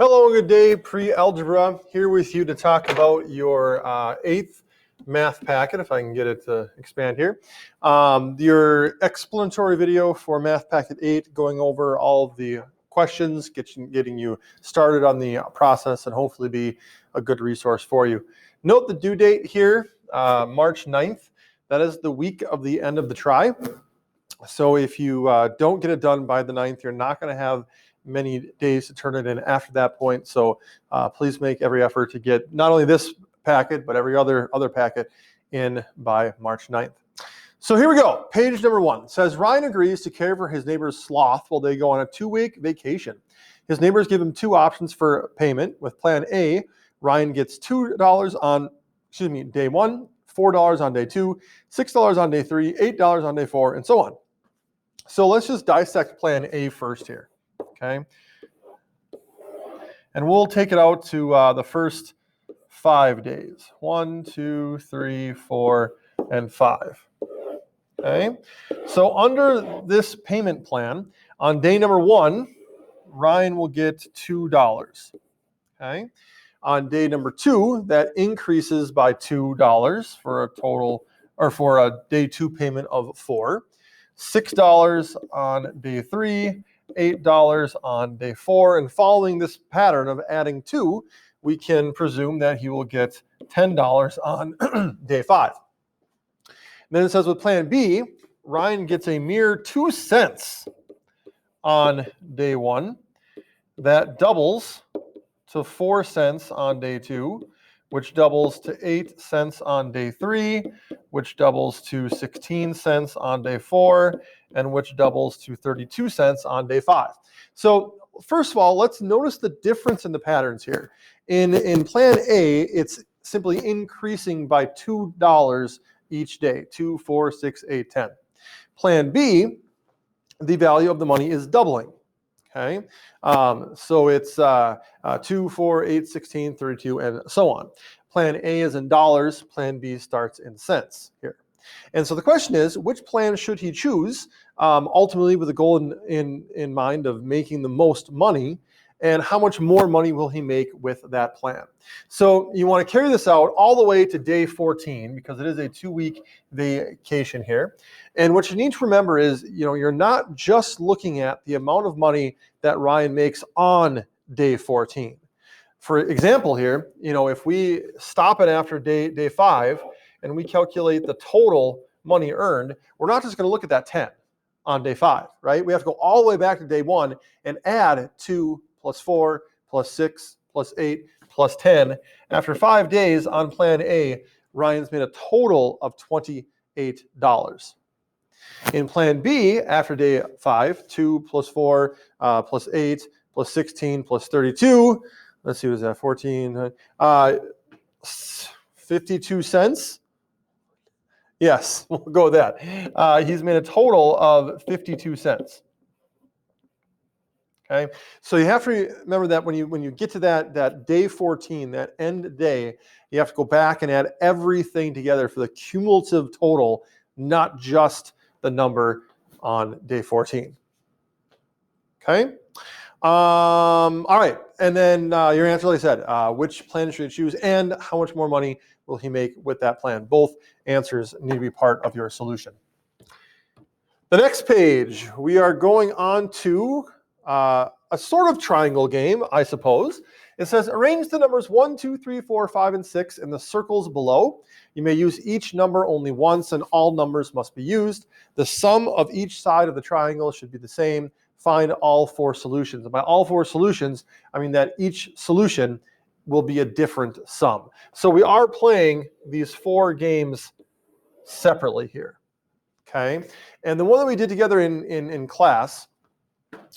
Hello, good day, pre-algebra. Here with you to talk about your 8th math packet, if I can get it to expand here. Your explanatory video for math packet 8, going over all of the questions, getting you started on the process, and hopefully be a good resource for you. Note the due date here, March 9th. That is the week of the end of the try. So if you don't get it done by the 9th, you're not going to have many days to turn it in after that point. So please make every effort to get not only this packet, but every other packet in by March 9th. So here we go. Page number 1 says Ryan agrees to care for his neighbor's sloth while they go on a 2-week vacation. His neighbors give him 2 options for payment. With plan A, Ryan gets $2 on, day 1, $4 on day 2, $6 on day 3, $8 on day 4, and so on. So let's just dissect plan A first here. Okay, and we'll take it out to the first 5 days. 1, 2, 3, 4, and 5. Okay, so under this payment plan, on day number 1, Ryan will get $2. Okay, on day number 2, that increases by $2 for a total, or for a day 2 payment of 4. $6 on day 3. $8 on day 4, and following this pattern of adding 2, we can presume that he will get $10 on day 5. And then it says with plan B, Ryan gets a mere 2 cents on day 1. That doubles to 4 cents on day 2, which doubles to 8 cents on day 3, which doubles to 16 cents on day 4, and which doubles to 32 cents on day 5. So first of all, let's notice the difference in the patterns here. In plan A, it's simply increasing by $2 each day, 2, 4, 6, 8, 10. Plan B, the value of the money is doubling. Okay, so it's 2, 4, 8, 16, 32, and so on. Plan A is in dollars, plan B starts in cents here. And so the question is, which plan should he choose, ultimately with the goal in mind of making the most money, and how much more money will he make with that plan? So you want to carry this out all the way to day 14, because it is a 2-week vacation here. And what you need to remember is, you're not just looking at the amount of money that Ryan makes on day 14. For example here, if we stop it after day 5 and we calculate the total money earned, we're not just going to look at that 10 on day 5, right? We have to go all the way back to day 1 and add 2 plus 4 plus 6 plus 8 plus 10. After 5 days on plan A, Ryan's made a total of $28. In plan B, after day 5, 2 plus 4 plus 8 plus 16 plus 32, let's see, was that 14? 52 cents. Yes, we'll go with that. He's made a total of 52 cents. Okay, so you have to remember that when you get to that day 14, that end day, you have to go back and add everything together for the cumulative total, not just the number on day 14. Okay. All right, and then your answer, like I said, which plan should you choose, and how much more money will he make with that plan? Both answers need to be part of your solution. The next page, we are going on to a sort of triangle game, I suppose. It says, arrange the numbers 1, 2, 3, 4, 5, and 6 in the circles below. You may use each number only once, and all numbers must be used. The sum of each side of the triangle should be the same. Find all 4 solutions. And by all 4 solutions, I mean that each solution will be a different sum. So we are playing these 4 games separately here. Okay, and the one that we did together in class,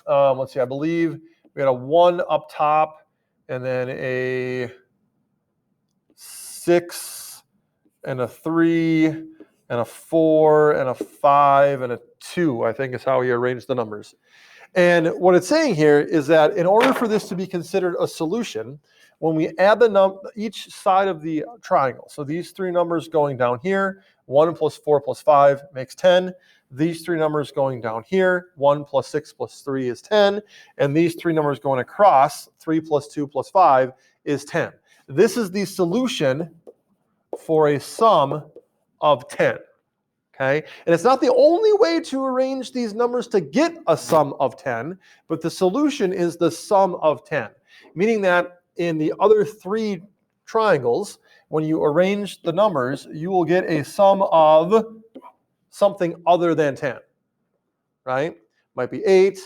let's see, I believe we had a 1 up top, and then a 6 and a 3 and a 4 and a 5 and a 2, I think is how we arranged the numbers. And what it's saying here is that in order for this to be considered a solution, when we add each side of the triangle, so these 3 numbers going down here, 1 plus 4 plus 5 makes 10. these three numbers going down here, 1 plus 6 plus 3 is 10, and these three numbers going across, 3 plus 2 plus 5 is 10. This is the solution for a sum of 10. Okay? And it's not the only way to arrange these numbers to get a sum of 10, but the solution is the sum of 10, meaning that in the other three triangles, when you arrange the numbers, you will get a sum of something other than 10, right? Might be 8,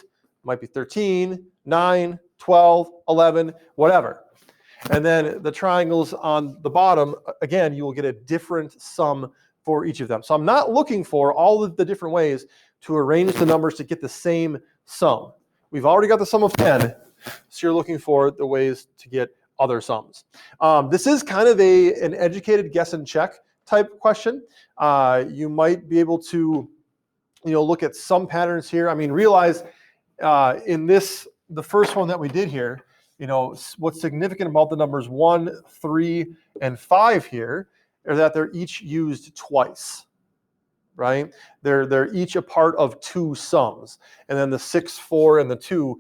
might be 13, 9, 12, 11, whatever. And then the triangles on the bottom, again, you will get a different sum for each of them. So I'm not looking for all of the different ways to arrange the numbers to get the same sum. We've already got the sum of 10, so you're looking for the ways to get other sums. This is kind of an educated guess and check type question. You might be able to, look at some patterns here. I mean, realize in the first one that we did here, what's significant about the numbers 1, 3, and 5 here are that they're each used twice, right? They're each a part of two sums, and then the 6, 4, and the 2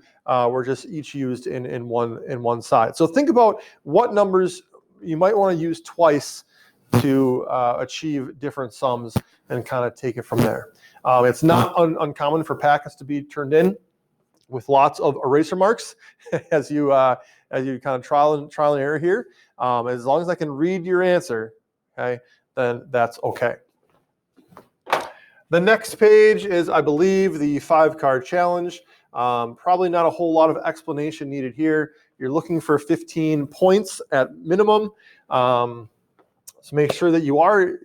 were just each used in one side. So think about what numbers you might want to use twice to achieve different sums and kind of take it from there. It's not uncommon for packets to be turned in with lots of eraser marks as you kind of trial and error here. As long as I can read your answer, okay, then that's okay. The next page is, I believe, the 5-card challenge. Probably not a whole lot of explanation needed here. You're looking for 15 points at minimum. So make sure that you are,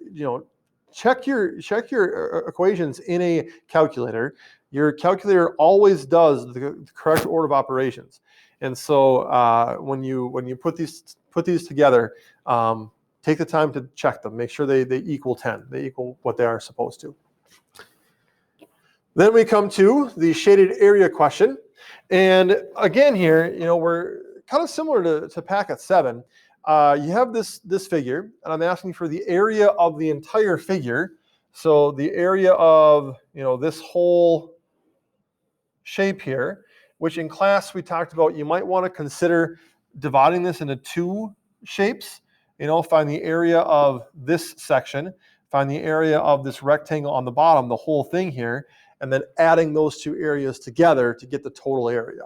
check your equations in a calculator. Your calculator always does the correct order of operations. And so when you put these together, take the time to check them. Make sure they equal 10. They equal what they are supposed to. Then we come to the shaded area question. And again here, we're kind of similar to packet 7. You have this figure, and I'm asking for the area of the entire figure. So the area of this whole shape here, which in class we talked about, you might want to consider dividing this into 2 shapes. Find the area of this section, find the area of this rectangle on the bottom, the whole thing here, and then adding those 2 areas together to get the total area.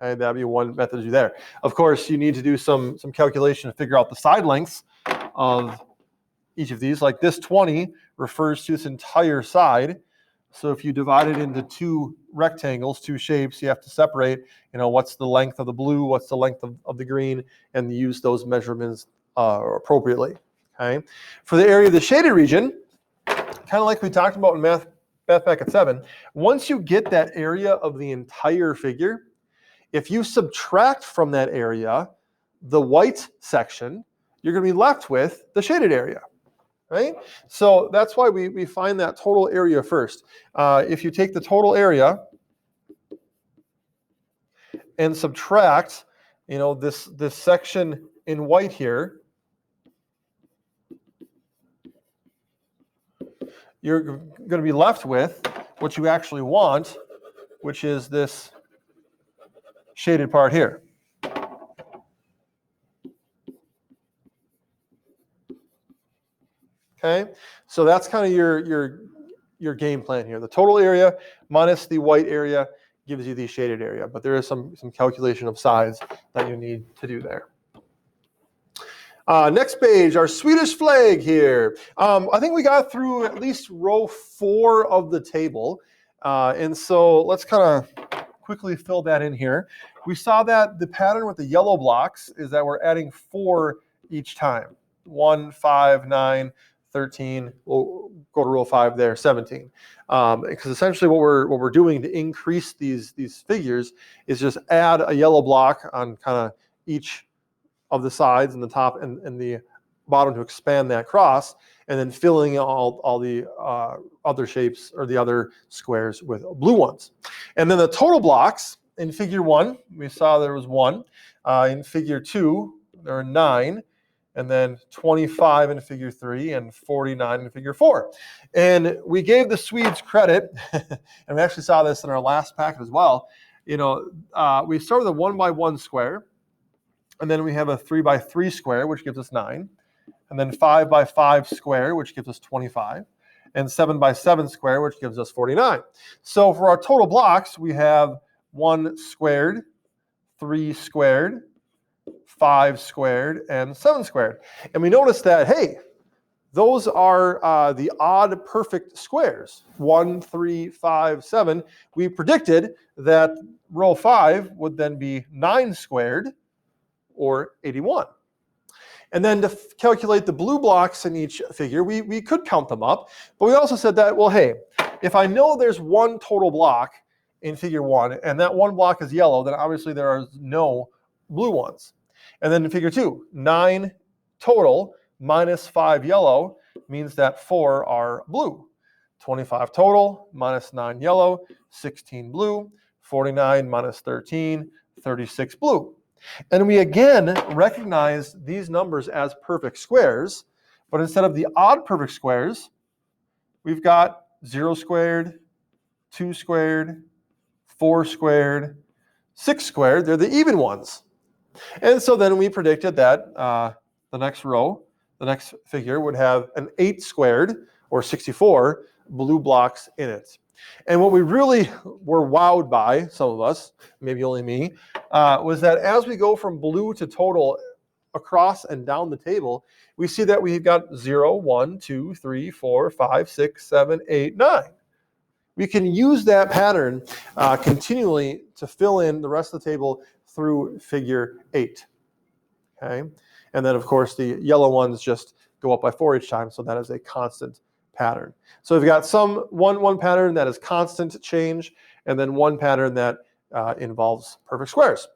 Okay, that'd be one method to do there. Of course, you need to do some calculation to figure out the side lengths of each of these. Like this 20 refers to this entire side. So if you divide it into 2 rectangles, 2 shapes, you have to separate, what's the length of the blue, what's the length of the green, and use those measurements appropriately. Okay. For the area of the shaded region, kind of like we talked about in math packet 7, once you get that area of the entire figure, if you subtract from that area the white section, you're going to be left with the shaded area. Right? So that's why we find that total area first. If you take the total area and subtract, this section in white here, you're going to be left with what you actually want, which is this shaded part here. Okay, so that's kind of your game plan here. The total area minus the white area gives you the shaded area, but there is some calculation of size that you need to do there. Next page, our Swedish flag here. I think we got through at least row 4 of the table, and so let's kind of quickly fill that in here. We saw that the pattern with the yellow blocks is that we're adding 4 each time. 1, 5, 9, 13, we'll go to row 5 there, 17. Because essentially what we're doing to increase these figures is just add a yellow block on kind of each of the sides and the top and the bottom to expand that cross, and then filling all the other shapes or the other squares with blue ones. And then the total blocks in figure 1, we saw there was 1. In figure 2, there are 9. and then 25 in figure 3, and 49 in figure 4. And we gave the Swedes credit, and we actually saw this in our last packet as well. We start with a 1 by 1 square, and then we have a 3 by 3 square, which gives us 9, and then 5 by 5 square, which gives us 25, and 7 by 7 square, which gives us 49. So for our total blocks, we have 1 squared, 3 squared, 5 squared, and 7 squared. And we notice that, hey, those are the odd perfect squares, 1, 3, 5, 7. We predicted that row 5 would then be 9 squared, or 81. And then to calculate the blue blocks in each figure, we could count them up. But we also said that, well, hey, if I know there's one total block in figure 1, and that one block is yellow, then obviously there are no blue ones. And then in figure 2, 9 total minus 5 yellow means that 4 are blue. 25 total minus 9 yellow, 16 blue. 49 minus 13, 36 blue. And we again recognize these numbers as perfect squares, but instead of the odd perfect squares, we've got 0 squared, 2 squared, 4 squared, 6 squared. They're the even ones. And so then we predicted that the next row, the next figure, would have an 8 squared, or 64, blue blocks in it. And what we really were wowed by, some of us, maybe only me, was that as we go from blue to total across and down the table, we see that we've got 0, 1, 2, 3, 4, 5, 6, 7, 8, 9. We can use that pattern continually to fill in the rest of the table through figure 8. Okay? And then, of course, the yellow ones just go up by 4 each time, so that is a constant pattern. So we've got one pattern that is constant change, and then one pattern that involves perfect squares.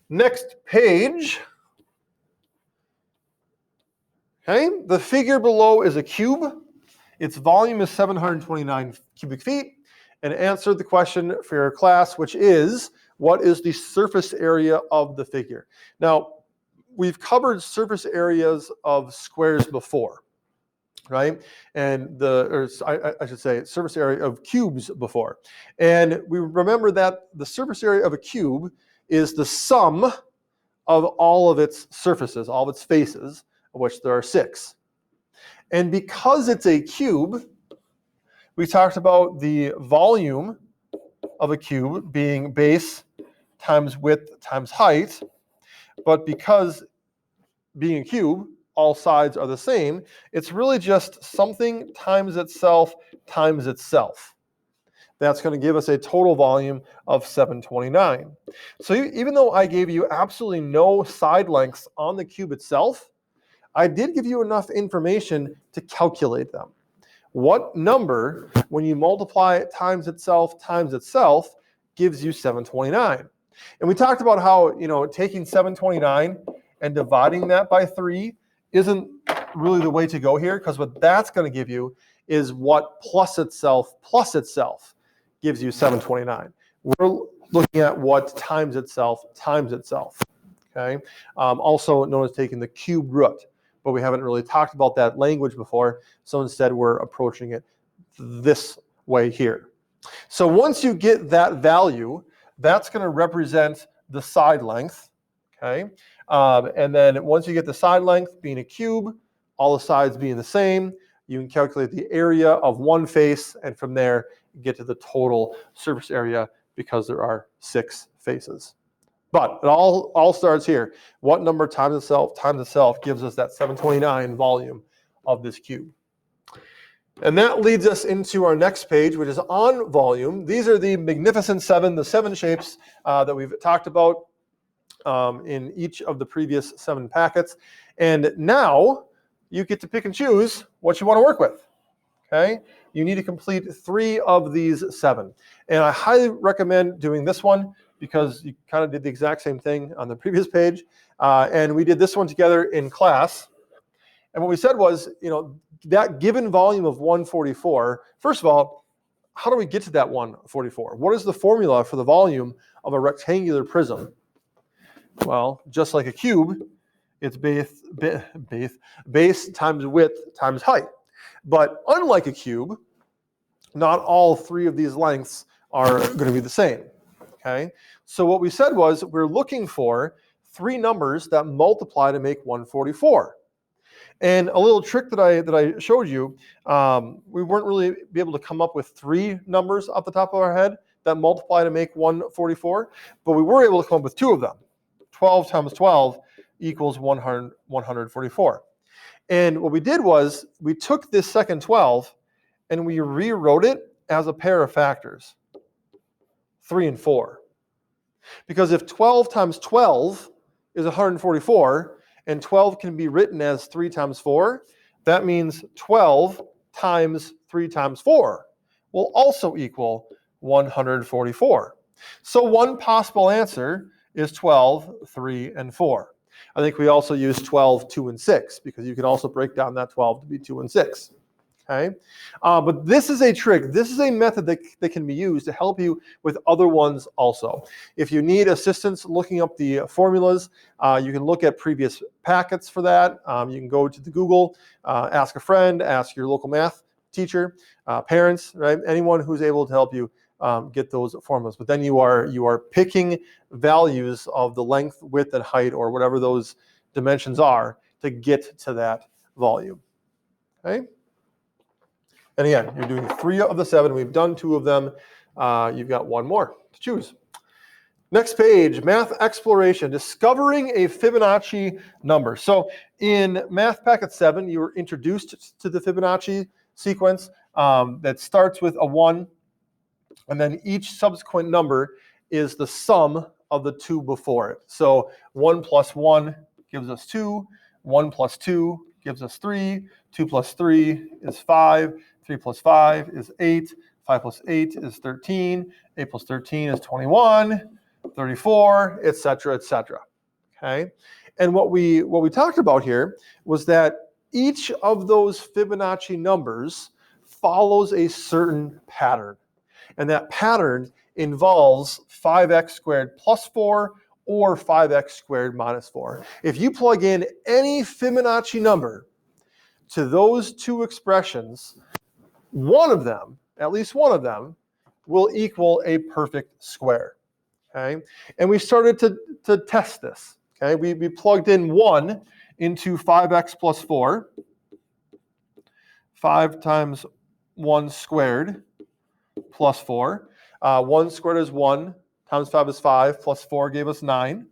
Next page. Okay, the figure below is a cube. Its volume is 729 cubic feet, and answer the question for your class, which is, what is the surface area of the figure? Now, we've covered surface areas of squares before, right? And I should say surface area of cubes before. And we remember that the surface area of a cube is the sum of all of its surfaces, all of its faces, of which there are 6. And because it's a cube, we talked about the volume of a cube being base times width times height. But because being a cube, all sides are the same, it's really just something times itself times itself. That's going to give us a total volume of 729. So even though I gave you absolutely no side lengths on the cube itself, I did give you enough information to calculate them. What number, when you multiply it times itself, gives you 729? And we talked about how, taking 729 and dividing that by 3 isn't really the way to go here, because what that's going to give you is what plus itself gives you 729. We're looking at what times itself. Okay. Also known as taking the cube root, but we haven't really talked about that language before, so instead we're approaching it this way here. So once you get that value, that's going to represent the side length. Okay. And then once you get the side length being a cube, all the sides being the same, you can calculate the area of one face, and from there get to the total surface area because there are 6 faces. But it all starts here. What number times itself gives us that 729 volume of this cube? And that leads us into our next page, which is on volume. These are the magnificent 7, the 7 shapes that we've talked about in each of the previous 7 packets. And now you get to pick and choose what you want to work with. Okay? You need to complete 3 of these 7. And I highly recommend doing this one because you kind of did the exact same thing on the previous page. And we did this one together in class. And what we said was, that given volume of 144, first of all, how do we get to that 144? What is the formula for the volume of a rectangular prism? Well, just like a cube, It's base times width times height. But unlike a cube, not all three of these lengths are going to be the same. Okay? So what we said was we're looking for three numbers that multiply to make 144. And a little trick that I showed you, we weren't really be able to come up with three numbers off the top of our head that multiply to make 144, but we were able to come up with two of them. 12 times 12 equals 144. And what we did was we took this second 12 and we rewrote it as a pair of factors, 3 and 4. Because if 12 times 12 is 144, and 12 can be written as 3 times 4, that means 12 times 3 times 4 will also equal 144. So one possible answer is 12, 3, and 4. I think we also use 12, 2, and 6, because you can also break down that 12 to be 2 and 6. Okay? But this is a trick. This is a method that can be used to help you with other ones also. If you need assistance looking up the formulas, you can look at previous packets for that. You can go to the Google, ask a friend, ask your local math teacher, parents, right? Anyone who's able to help you get those formulas. But then you are picking values of the length, width, and height, or whatever those dimensions are, to get to that volume. Okay? And again, you're doing 3 of the 7. We've done 2 of them. You've got 1 more to choose. Next page, math exploration, discovering a Fibonacci number. So in Math Packet 7, you were introduced to the Fibonacci sequence that starts with a 1, and then each subsequent number is the sum of the 2 before it. So 1 plus 1 gives us 2, 1 plus 2 gives us 3, 2 plus 3 is 5, 3 plus 5 is 8, 5 plus 8 is 13, 8 plus 13 is 21, 34, etc., etc. Okay? And what we talked about here was that each of those Fibonacci numbers follows a certain pattern. And that pattern involves 5x squared plus 4 or 5x squared minus 4. If you plug in any Fibonacci number to those two expressions, one of them, at least one of them, will equal a perfect square. Okay? And we started to test this. Okay? We plugged in 1 into 5x plus 4. 5 times 1 squared plus 4. 1 squared is 1, times 5 is 5, plus 4 gave us 9.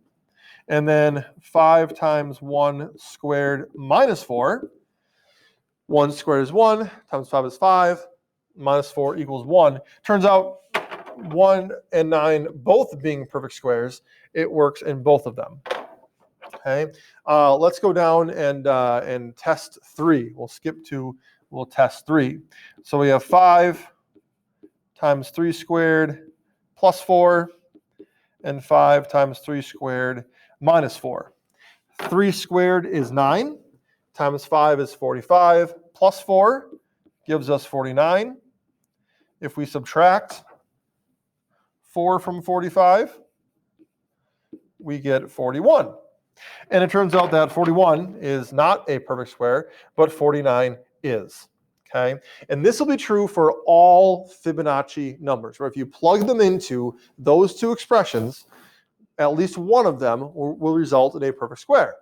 And then 5 times 1 squared minus 4. 1 squared is 1, times 5 is 5, minus 4 equals 1. Turns out 1 and 9 both being perfect squares, it works in both of them. Okay, let's go down and test 3. We'll test 3. So we have 5 times 3 squared plus 4, and 5 times 3 squared minus 4. 3 squared is 9, times 5 is 45, plus 4 gives us 49. If we subtract 4 from 45, we get 41. And it turns out that 41 is not a perfect square, but 49 is. Okay? And this will be true for all Fibonacci numbers, where if you plug them into those two expressions, at least one of them will result in a perfect square.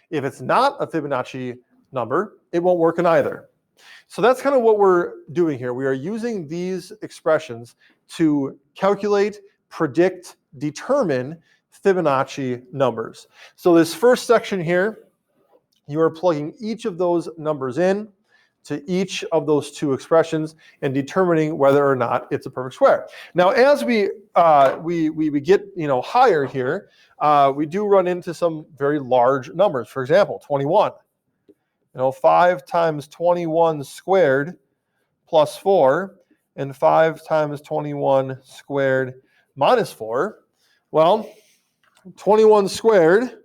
If it's not a Fibonacci number, it won't work in either. So that's kind of what we're doing here. We are using these expressions to calculate, predict, determine Fibonacci numbers. So this first section here, you are plugging each of those numbers in to each of those two expressions and determining whether or not it's a perfect square. Now, as we get higher here, we do run into some very large numbers. For example, 21. 5 times 21 squared plus 4, and 5 times 21 squared minus 4. Well, 21 squared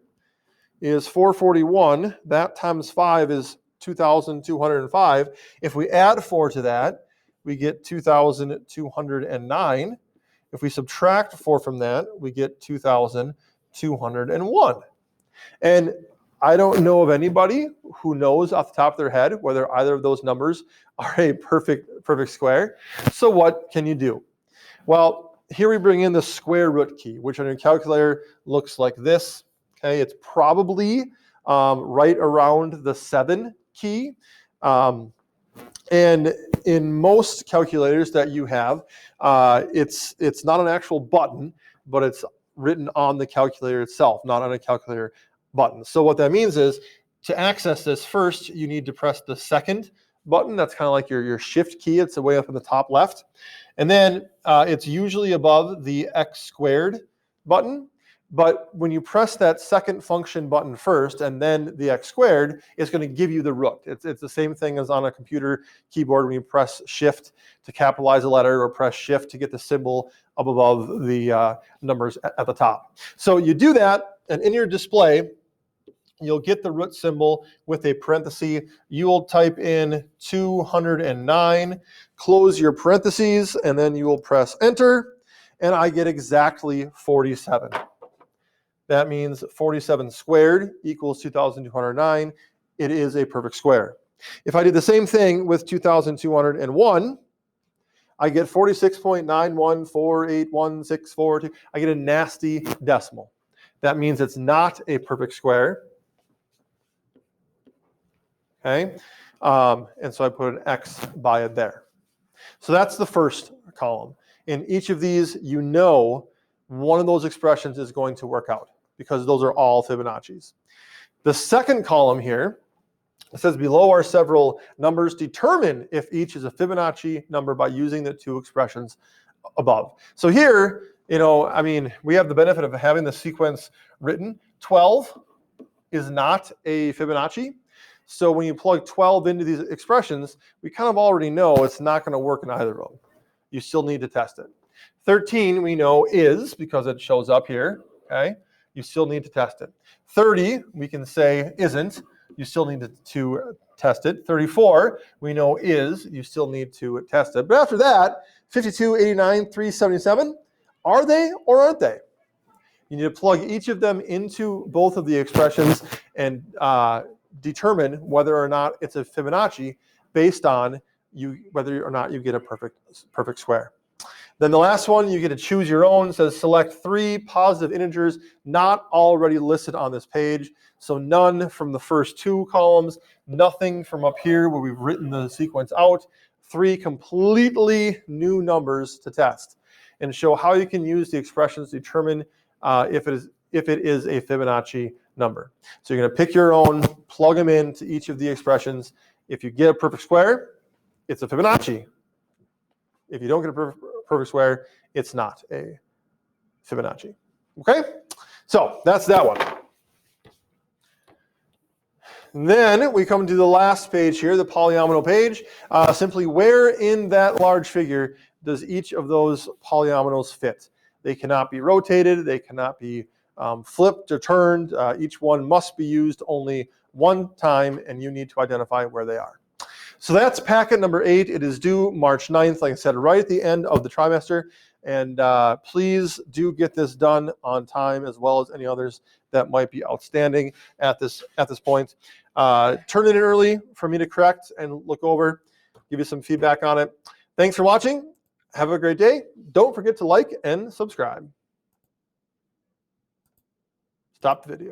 is 441. That times 5 is 2,205. If we add 4 to that, we get 2,209. If we subtract 4 from that, we get 2,201. And I don't know of anybody who knows off the top of their head whether either of those numbers are a perfect square. So what can you do? Well, here we bring in the square root key, which on your calculator looks like this. Okay, it's probably right around the 7 key. And in most calculators that you have, it's not an actual button, but it's written on the calculator itself, not on a calculator button. So what that means is to access this first, you need to press the second button. That's kind of like your shift key. It's way up in the top left. And then it's usually above the x squared button. But when you press that second function button first and then the x squared, it's going to give you the root. It's the same thing as on a computer keyboard when you press shift to capitalize a letter or press shift to get the symbol up above the numbers at the top. So you do that, and in your display, you'll get the root symbol with a parenthesis. You'll type in 209, close your parentheses, and then you will press enter, and I get exactly 47. That means 47 squared equals 2,209. It is a perfect square. If I did the same thing with 2,201, I get 46.9148164. I get a nasty decimal. That means it's not a perfect square. Okay, and so I put an X by it there. So that's the first column. In each of these, you know one of those expressions is going to work out because those are all Fibonacci's. The second column here, it says below are several numbers. Determine if each is a Fibonacci number by using the two expressions above. So here, I mean, we have the benefit of having the sequence written. 12 is not a Fibonacci. So when you plug 12 into these expressions, we kind of already know it's not going to work in either of them. You still need to test it. 13 we know is, because it shows up here, okay? You still need to test it. 30 we can say isn't. You still need to test it. 34 we know is. You still need to test it. But after that, 52, 89, 377, are they or aren't they? You need to plug each of them into both of the expressions and determine whether or not it's a Fibonacci based on whether or not you get a perfect square. Then the last one, you get to choose your own. It says select 3 positive integers not already listed on this page. So none from the first 2 columns, nothing from up here where we've written the sequence out. 3 completely new numbers to test and show how you can use the expressions to determine if it is a Fibonacci number. So you're going to pick your own, plug them into each of the expressions. If you get a perfect square, it's a Fibonacci. If you don't get a perfect square, it's not a Fibonacci. Okay? So that's that one. And then we come to the last page here, the polynomial page. Simply where in that large figure does each of those polynomials fit? They cannot be rotated. They cannot be flipped or turned. Each one must be used only one time, and you need to identify where they are. So that's packet number 8. It is due March 9th, like I said, right at the end of the trimester. And please do get this done on time, as well as any others that might be outstanding at this point. Turn it in early for me to correct and look over, give you some feedback on it. Thanks for watching. Have a great day. Don't forget to like and subscribe. Stop the video.